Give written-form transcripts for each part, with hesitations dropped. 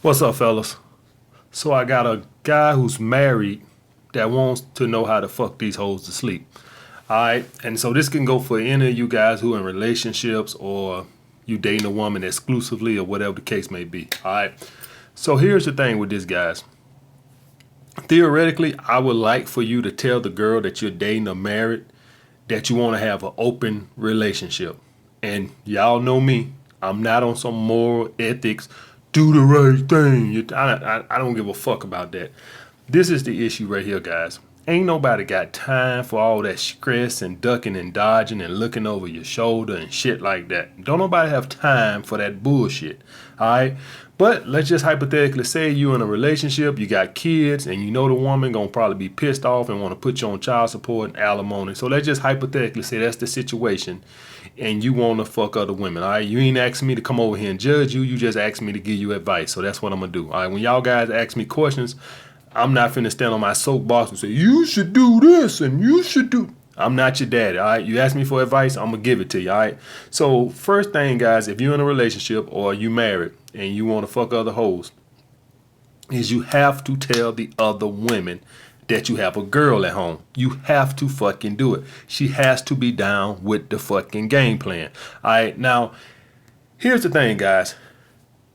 What's up, fellas? So I got a guy who's married that wants to know how to fuck these hoes to sleep. All right, and so this can go for any of you guys who are in relationships or you dating a woman exclusively or whatever the case may be. All right. So here's the thing with this, guys. Theoretically, I would like for you to tell the girl that you're dating or married that you want to have an open relationship. And y'all know me. I'm not on some moral ethics. Do the right thing. I don't give a fuck about that. This is the issue right here, guys. Ain't nobody got time for all that stress and ducking and dodging and looking over your shoulder and shit like that. Don't nobody have time for that bullshit. All right. But let's just hypothetically say you in a relationship, you got kids, and you know the woman gonna probably be pissed off and want to put you on child support and alimony. So let's just hypothetically say that's the situation, and you want to fuck other women. All right, you ain't asking me to come over here and judge you. You just asked me to give you advice. So that's what I'm gonna do. All right, when y'all guys ask me questions, I'm not finna stand on my soapbox and say you should do this and you should do. I'm not your daddy, all right? You ask me for advice, I'm going to give it to you, all right? So first thing, guys, if you're in a relationship or you married and you want to fuck other hoes, is you have to tell the other women that you have a girl at home. You have to fucking do it. She has to be down with the fucking game plan, all right? Now, here's the thing, guys.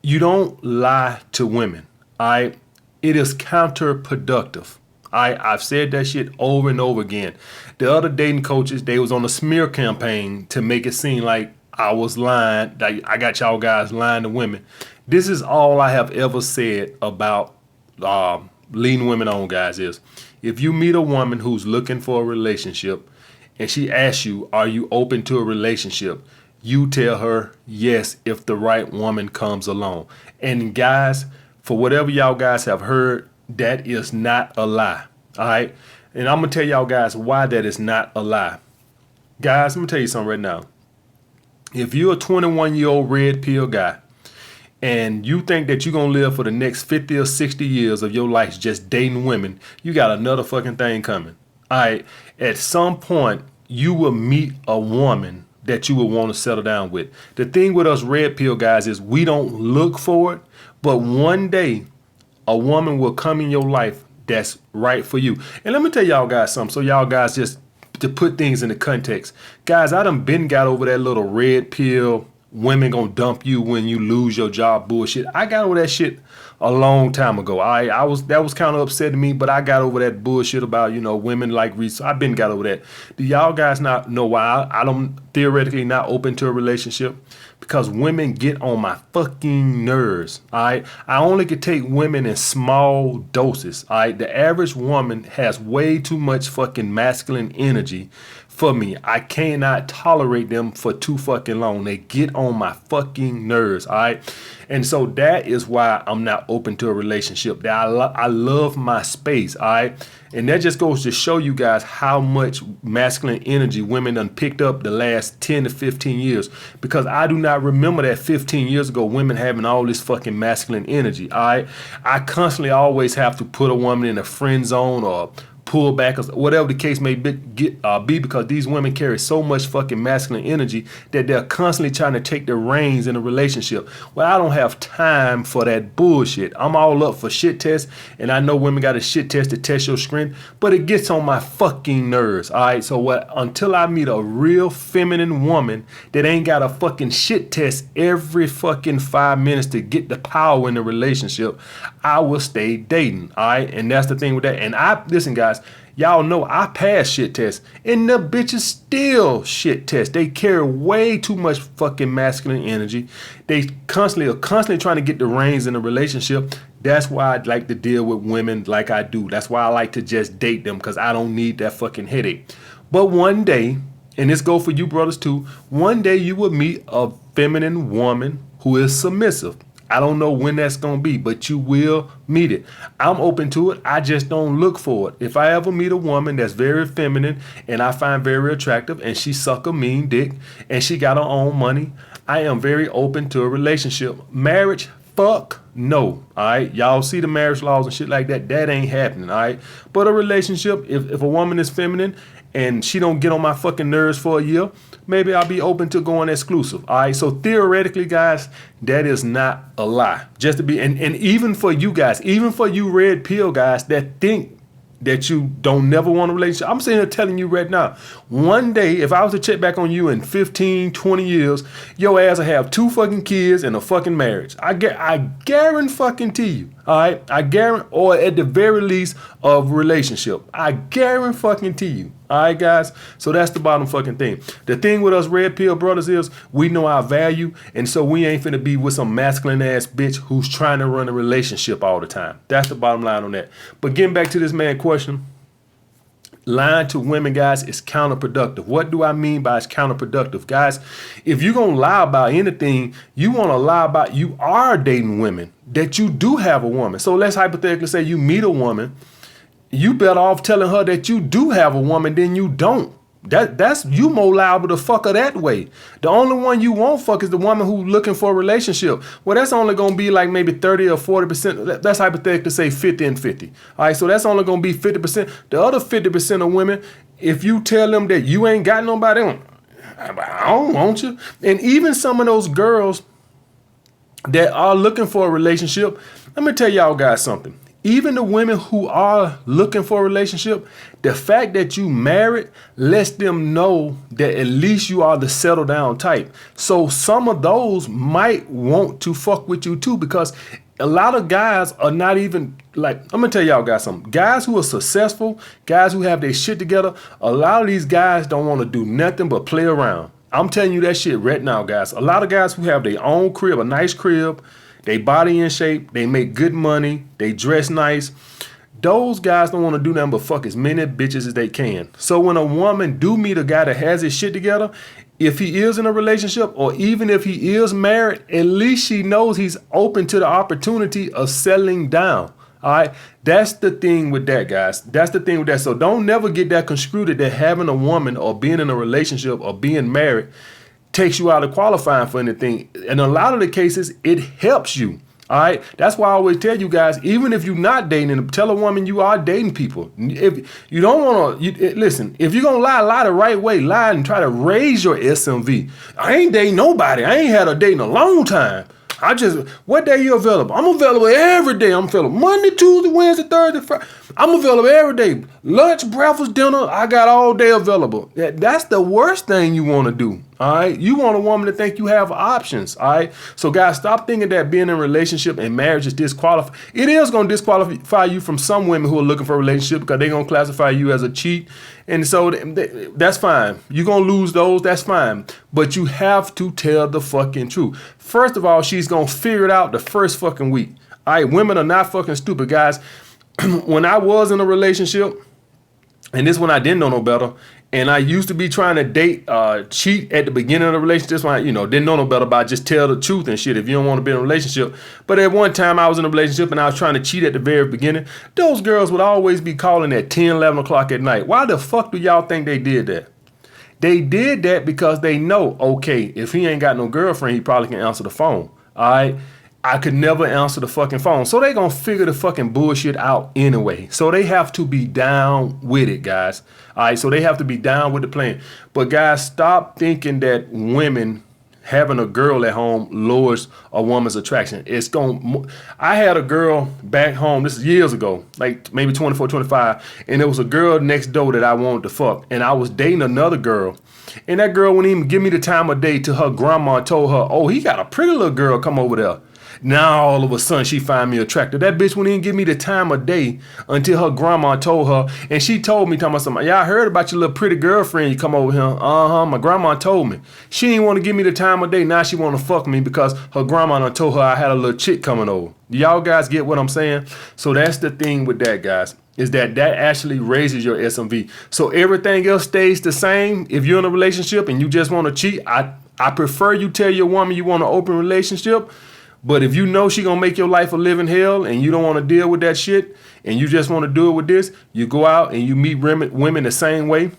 You don't lie to women, all right? It is counterproductive. I've said that shit over and over again. The other dating coaches, they was on a smear campaign to make it seem like I was lying. Like I got y'all guys lying to women. This is all I have ever said about leading women on, guys, is if you meet a woman who's looking for a relationship and she asks you, are you open to a relationship? You tell her yes if the right woman comes along. And guys, for whatever y'all guys have heard, that is not a lie. All right. And I'm going to tell y'all guys why that is not a lie. Guys, I'm going to tell you something right now. If you're a 21-year-old red pill guy and you think that you're going to live for the next 50 or 60 years of your life just dating women, you got another fucking thing coming. All right. At some point, you will meet a woman that you will want to settle down with. The thing with us red pill guys is we don't look for it, but one day, a woman will come in your life that's right for you. And let me tell y'all guys something. So y'all guys just to put things into context. Guys, I done been got over that little red pill, women gonna dump you when you lose your job bullshit. I got over that shit a long time ago. That was kind of upsetting me, but I got over that bullshit about, women like I've been got over that. Do y'all guys not know why I don't theoretically not open to a relationship? Because women get on my fucking nerves. All right. I only could take women in small doses. All right. The average woman has way too much fucking masculine energy for me. I cannot tolerate them for too fucking long. They get on my fucking nerves. All right. And so that is why I'm not open to a relationship. That I love my space. All right. And that just goes to show you guys how much masculine energy women done picked up the last 10 to 15 years. Because I do not remember that 15 years ago, women having all this fucking masculine energy. All right. I constantly always have to put a woman in a friend zone or pull back, or whatever the case may be, because these women carry so much fucking masculine energy that they're constantly trying to take the reins in a relationship. Well, I don't have time for that bullshit. I'm all up for shit tests, and I know women got a shit test to test your strength, but it gets on my fucking nerves. All right, so until I meet a real feminine woman that ain't got a fucking shit test every fucking 5 minutes to get the power in the relationship, I will stay dating. All right, and that's the thing with that. And listen, guys. Y'all know I pass shit tests, and the bitches still shit test. They carry way too much fucking masculine energy. They are constantly trying to get the reins in a relationship. That's why I'd like to deal with women like I do. That's why I like to just date them, because I don't need that fucking headache. But one day, and this go for you brothers too, one day you will meet a feminine woman who is submissive. I don't know when that's going to be, but you will meet it. I'm open to it. I just don't look for it. If I ever meet a woman that's very feminine and I find very attractive and she suck a mean dick and she got her own money, I am very open to a relationship. Marriage, fuck no. All right. Y'all see the marriage laws and shit like that. That ain't happening. All right. But a relationship, if a woman is feminine and she don't get on my fucking nerves for a year, maybe I'll be open to going exclusive. All right. So theoretically, guys, that is not a lie. Just to be, and even for you guys, even for you red pill guys that think that you don't never want a relationship, I'm sitting here telling you right now, one day, if I was to check back on you in 15, 20 years, your ass will have 2 fucking kids and a fucking marriage. I guarantee you. All right. I guarantee, or at the very least, a relationship. I guarantee you. All right, guys. So that's the bottom fucking thing. The thing with us red pill brothers is we know our value. And so we ain't finna be with some masculine ass bitch who's trying to run a relationship all the time. That's the bottom line on that. But getting back to this man question, lying to women, guys, is counterproductive. What do I mean by it's counterproductive? Guys, if you're going to lie about anything, you want to lie about you are dating women, that you do have a woman. So let's hypothetically say you meet a woman. You better off telling her that you do have a woman than you don't. That's you more liable to fuck her that way. The only one you won't fuck is the woman who looking for a relationship. Well, that's only gonna be like maybe 30 or 40%. That's hypothetically say 50 and 50. All right, so that's only gonna be 50%. The other 50% of women, if you tell them that you ain't got nobody, I don't want you. And even some of those girls that are looking for a relationship, let me tell y'all guys something. Even the women who are looking for a relationship, the fact that you married lets them know that at least you are the settle down type. So some of those might want to fuck with you too, because a lot of guys are not even like, I'm gonna tell y'all guys something. Guys who are successful, guys who have their shit together, a lot of these guys don't want to do nothing but play around. I'm telling you that shit right now, guys. A lot of guys who have their own crib, a nice crib, they body in shape, they make good money, they dress nice. Those guys don't want to do nothing but fuck as many bitches as they can. So when a woman do meet a guy that has his shit together, if he is in a relationship or even if he is married, at least she knows he's open to the opportunity of settling down. All right. That's the thing with that, guys. That's the thing with that. So don't never get that construed that having a woman or being in a relationship or being married takes you out of qualifying for anything. In a lot of the cases, it helps you. All right. That's why I always tell you guys, even if you're not dating, tell a woman you are dating people. If you don't want to, listen, if you're going to lie the right way, lie and try to raise your SMV. I ain't dating nobody. I ain't had a date in a long time. What day you available? I'm available every day. I'm available Monday, Tuesday, Wednesday, Thursday, Friday. I'm available every day. Lunch, breakfast, dinner, I got all day available. That's the worst thing you want to do. All right. You want a woman to think you have options. All right. So guys, stop thinking that being in a relationship and marriage is disqualified. It is going to disqualify you from some women who are looking for a relationship because they're going to classify you as a cheat. And so that's fine. You're going to lose those. That's fine. But you have to tell the fucking truth. First of all, she's going to figure it out the first fucking week. All right. Women are not fucking stupid, guys. When I was in a relationship, and this one I didn't know no better, and I used to be trying to date, cheat at the beginning of the relationship. This one, didn't know no better about just tell the truth and shit if you don't want to be in a relationship. But at one time I was in a relationship and I was trying to cheat at the very beginning. Those girls would always be calling at 10, 11 o'clock at night. Why the fuck do y'all think they did that? They did that because they know, okay, if he ain't got no girlfriend, he probably can answer the phone. All right. I could never answer the fucking phone. So they gonna figure the fucking bullshit out anyway. So they have to be down with it, guys. All right, so they have to be down with the plan. But guys, stop thinking that women having a girl at home lowers a woman's attraction. I had a girl back home, this is years ago, like maybe 24, 25, and there was a girl next door that I wanted to fuck. And I was dating another girl. And that girl wouldn't even give me the time of day till her grandma told her, oh, he got a pretty little girl come over there. Now all of a sudden she find me attractive. That bitch wouldn't even give me the time of day until her grandma told her. And she told me, yeah, I heard about your little pretty girlfriend you come over here. My grandma told me. She didn't want to give me the time of day. Now she want to fuck me because her grandma done told her I had a little chick coming over. Y'all guys get what I'm saying? So that's the thing with that, guys, is that actually raises your SMV. So everything else stays the same. If you're in a relationship and you just want to cheat, I prefer you tell your woman you want an open relationship. But if you know she gonna make your life a living hell and you don't want to deal with that shit and you just want to do it with this, you go out and you meet women the same way.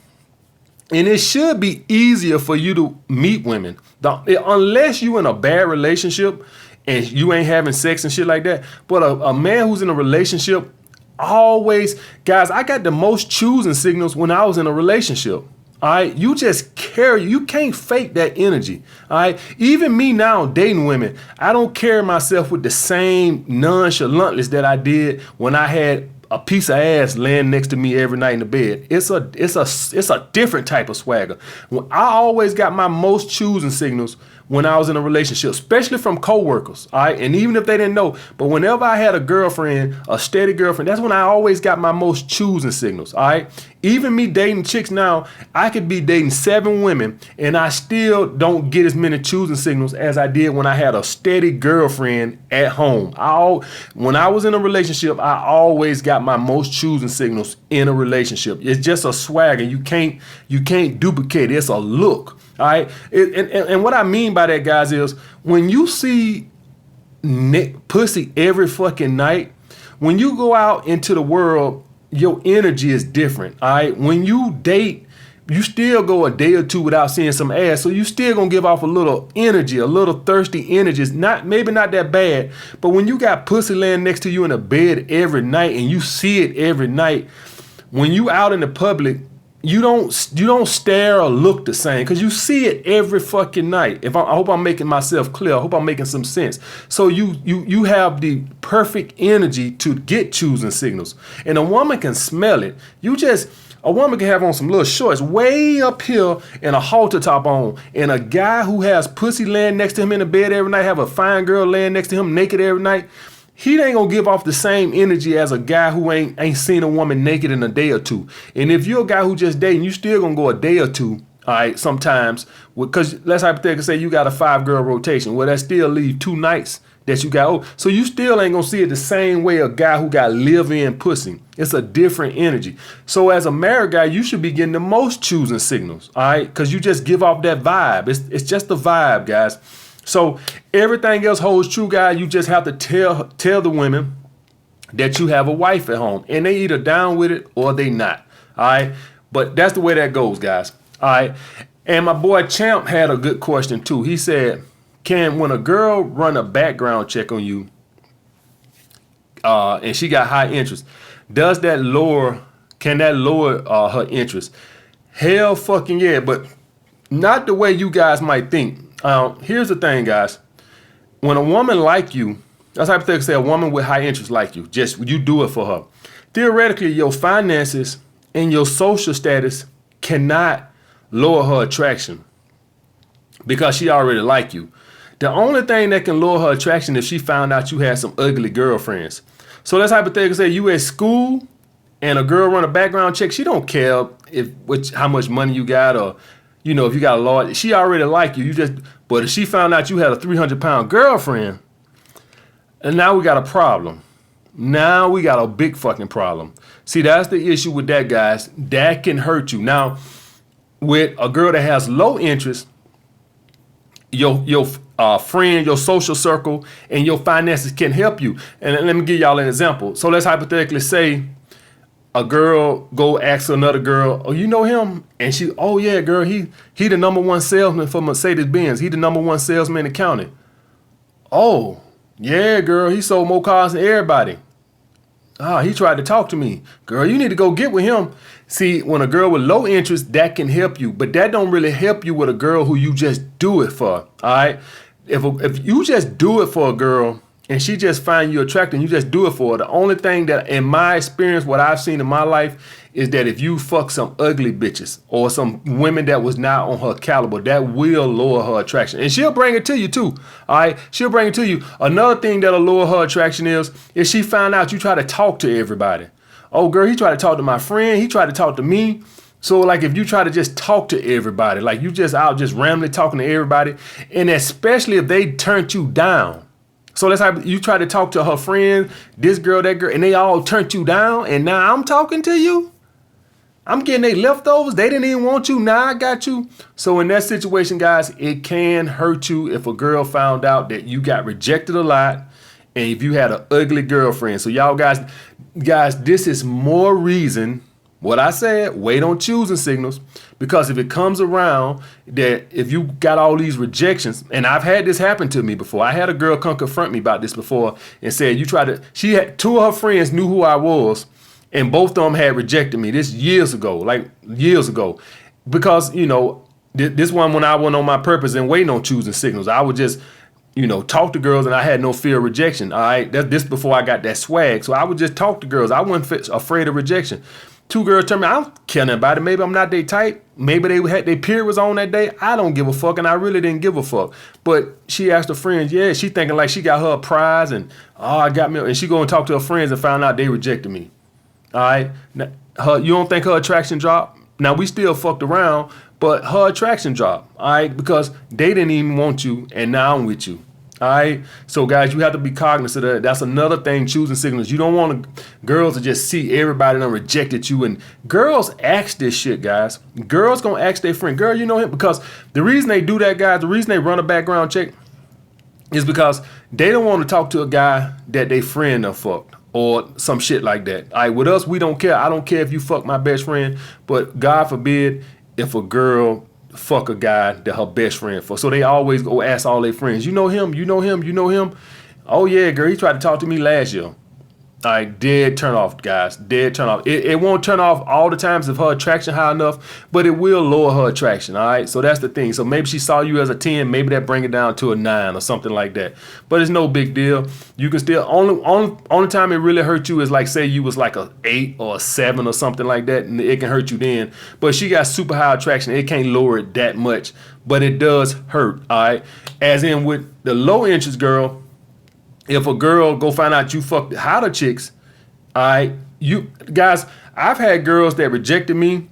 And it should be easier for you to meet women. Unless you in a bad relationship and you ain't having sex and shit like that. But a man who's in a relationship, always, guys, I got the most choosing signals when I was in a relationship. All right, you just carry, you can't fake that energy. All right, even me now dating women, I don't carry myself with the same nonchalantness that I did when I had a piece of ass laying next to me every night in the bed. It's a different type of swagger. I always got my most choosing signals when I was in a relationship, especially from coworkers, all right? And even if they didn't know, but whenever I had a girlfriend, a steady girlfriend, that's when I always got my most choosing signals, all right? Even me dating chicks now, I could be dating 7 women and I still don't get as many choosing signals as I did when I had a steady girlfriend at home. When I was in a relationship, I always got my most choosing signals in a relationship. It's just a swagger. You can't duplicate it. It's a look. All right. And what I mean by that, guys, is when you see pussy every fucking night, when you go out into the world, your energy is different. All right. When you date, you still go a day or two without seeing some ass. So you still gonna give off a little energy, a little thirsty energy. It's maybe not that bad. But when you got pussy laying next to you in a bed every night and you see it every night, when you out in the public, you don't stare or look the same because you see it every fucking night. I hope I'm making myself clear. I hope I'm making some sense. So you have the perfect energy to get choosing signals, and a woman can smell it. A woman can have on some little shorts way up here and a halter top on, and a guy who has pussy laying next to him in the bed every night, have a fine girl laying next to him naked every night. He ain't gonna give off the same energy as a guy who ain't seen a woman naked in a day or two. And if you're a guy who just dating, you still gonna go a day or two, all right, sometimes, because let's hypothetically say you got a 5-girl rotation. Well, that still leave 2 nights that you got. So you still ain't gonna see it the same way a guy who got live-in pussy. It's a different energy. So as a married guy, you should be getting the most choosing signals, all right, because you just give off that vibe. It's just the vibe, guys. So everything else holds true, guys. You just have to tell the women that you have a wife at home, and they either down with it or they not. All right. But that's the way that goes, guys. All right. And my boy Champ had a good question too. He said, when a girl run a background check on you, and she got high interest, can that lower her interest? Hell fucking yeah, but not the way you guys might think. Here's the thing, guys. When a woman like you, that's hypothetically say a woman with high interest like you, just you do it for her. Theoretically, your finances and your social status cannot lower her attraction because she already like you. The only thing that can lower her attraction is she found out you had some ugly girlfriends. So let's hypothetically say you at school and a girl run a background check. She don't care how much money you got or if you got a law, she already like you. But if she found out you had a 300-pound girlfriend, and now we got a problem. Now we got a big fucking problem. See, that's the issue with that, guys. That can hurt you. Now, with a girl that has low interest, your friend, your social circle, and your finances can help you. And let me give y'all an example. So let's hypothetically say a girl go ask another girl, oh, you know him? And she, oh yeah, girl, he the #1 salesman for Mercedes-Benz. He the #1 salesman in the county. Oh, yeah, girl, he sold more cars than everybody. He tried to talk to me. Girl, you need to go get with him. See, when a girl with low interest, that can help you, but that don't really help you with a girl who you just do it for, all right? If you just do it for a girl, and she just find you attractive and you just do it for her. The only thing that, in my experience, what I've seen in my life is that if you fuck some ugly bitches or some women that was not on her caliber, that will lower her attraction. And she'll bring it to you too. All right. She'll bring it to you. Another thing that'll lower her attraction is if she found out you try to talk to everybody. Oh, girl, he tried to talk to my friend. He tried to talk to me. So like if you try to just talk to everybody, like you just out just randomly talking to everybody, and especially if they turned you down. So let's have you try to talk to her friend, this girl, that girl, and they all turned you down. And now I'm talking to you. I'm getting they leftovers. They didn't even want you. Now I got you. So in that situation, guys, it can hurt you if a girl found out that you got rejected a lot and if you had an ugly girlfriend. So y'all guys, this is more reason What I said, wait on choosing signals, because if it comes around that if you got all these rejections, and I've had this happen to me before. I had a girl come confront me about this before and said, she had two of her friends knew who I was, and both of them had rejected me. This years ago, like years ago, because, this one when I went on my purpose and waiting on choosing signals, I would just, talk to girls and I had no fear of rejection. All right. This before I got that swag. So I would just talk to girls. I wasn't afraid of rejection. Two girls tell me, I don't care nothing about it. Maybe I'm not their type. Maybe their period was on that day. I don't give a fuck, and I really didn't give a fuck. But she asked her friends, she thinking like she got her a prize, and I got me. And she go and talk to her friends and found out they rejected me. All right. Now, you don't think her attraction dropped? Now, we still fucked around, but her attraction dropped. All right. Because they didn't even want you, and now I'm with you. All right. So, guys, you have to be cognizant of that. That's another thing, choosing signals. You don't want girls to just see everybody that rejected you. And girls ask this shit, guys. Girls going to ask their friend, girl, you know him? Because the reason they do that, guys, the reason they run a background check is because they don't want to talk to a guy that they friend done fucked or some shit like that. All right. With us, we don't care. I don't care if you fuck my best friend. But God forbid if a girl fuck a guy that her best friend for. So they always go ask all their friends, you know him, you know him, you know him. Oh yeah, girl, he tried to talk to me last year. All right, dead turn off, guys. Dead turn off. It won't turn off all the times if her attraction high enough, but it will lower her attraction. All right, so that's the thing. So maybe she saw you as a 10, maybe that bring it down to a 9 or something like that. But it's no big deal. You can still only time it really hurt you is like say you was like a 8 or a 7 or something like that, and it can hurt you then. But she got super high attraction. It can't lower it that much, but it does hurt. All right, as in with the low interest girl. If a girl go find out you fucked hotter chicks, all right, you guys, I've had girls that rejected me,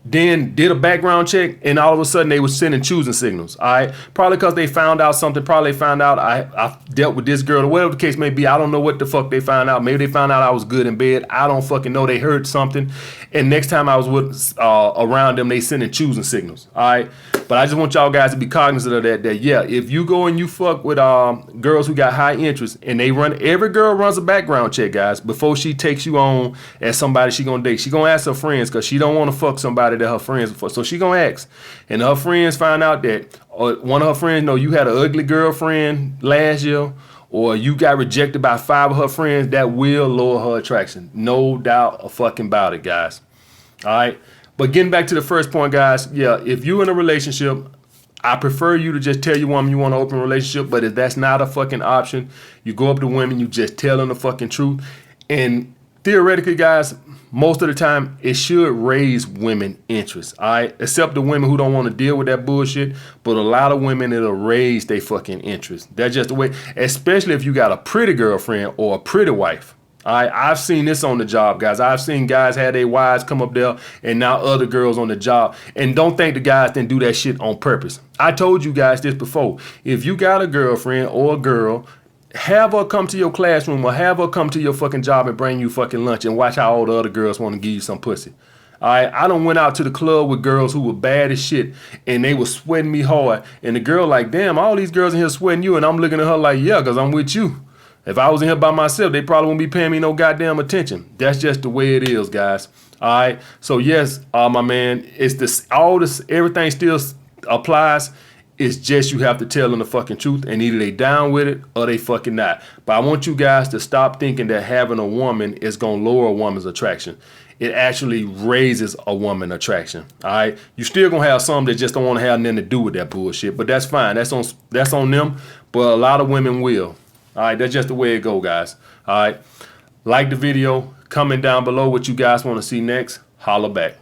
then did a background check, and all of a sudden they were sending choosing signals. All right, probably because they found out something. Probably they found out I dealt with this girl, or whatever the case may be. I don't know what the fuck they found out. Maybe they found out I was good in bed. I don't fucking know. They heard something, and next time I was with around them, they sending choosing signals. All right, but I just want y'all guys to be cognizant of that. That yeah, if you go and you fuck with girls who got high interest, and every girl runs a background check, guys, before she takes you on as somebody she gonna date. She gonna ask her friends because she don't want to fuck somebody that her friends before. So she gonna ask, and her friends find out that one of her friends know you had an ugly girlfriend last year, or you got rejected by 5 of her friends. That will lower her attraction, no doubt a fucking about it, guys. All right, but getting back to the first point, guys, yeah, if you in a relationship, I prefer you to just tell your woman you want an open relationship. But if that's not a fucking option, you go up to women, you just tell them the fucking truth. And theoretically, guys, most of the time, it should raise women interest, all right? Except the women who don't want to deal with that bullshit. But a lot of women, it'll raise their fucking interest. That's just the way, especially if you got a pretty girlfriend or a pretty wife. All right, I've seen this on the job, guys. I've seen guys have their wives come up there and now other girls on the job. And don't think the guys didn't do that shit on purpose. I told you guys this before. If you got a girlfriend or a girl, have her come to your classroom or have her come to your fucking job and bring you fucking lunch and watch how all the other girls want to give you some pussy. All right, I done went out to the club with girls who were bad as shit and they were sweating me hard. And the girl like, damn, all these girls in here sweating you. And I'm looking at her like, yeah, because I'm with you. If I was in here by myself, they probably wouldn't be paying me no goddamn attention. That's just the way it is, guys. All right. So yes, my man, it's this. All this, everything still applies. It's just you have to tell them the fucking truth, and either they down with it or they fucking not. But I want you guys to stop thinking that having a woman is gonna lower a woman's attraction. It actually raises a woman attraction. All right. You still gonna have some that just don't want to have nothing to do with that bullshit, but that's fine. That's on them. But a lot of women will. All right, that's just the way it go, guys. All right, like the video, comment down below what you guys want to see next. Holla back.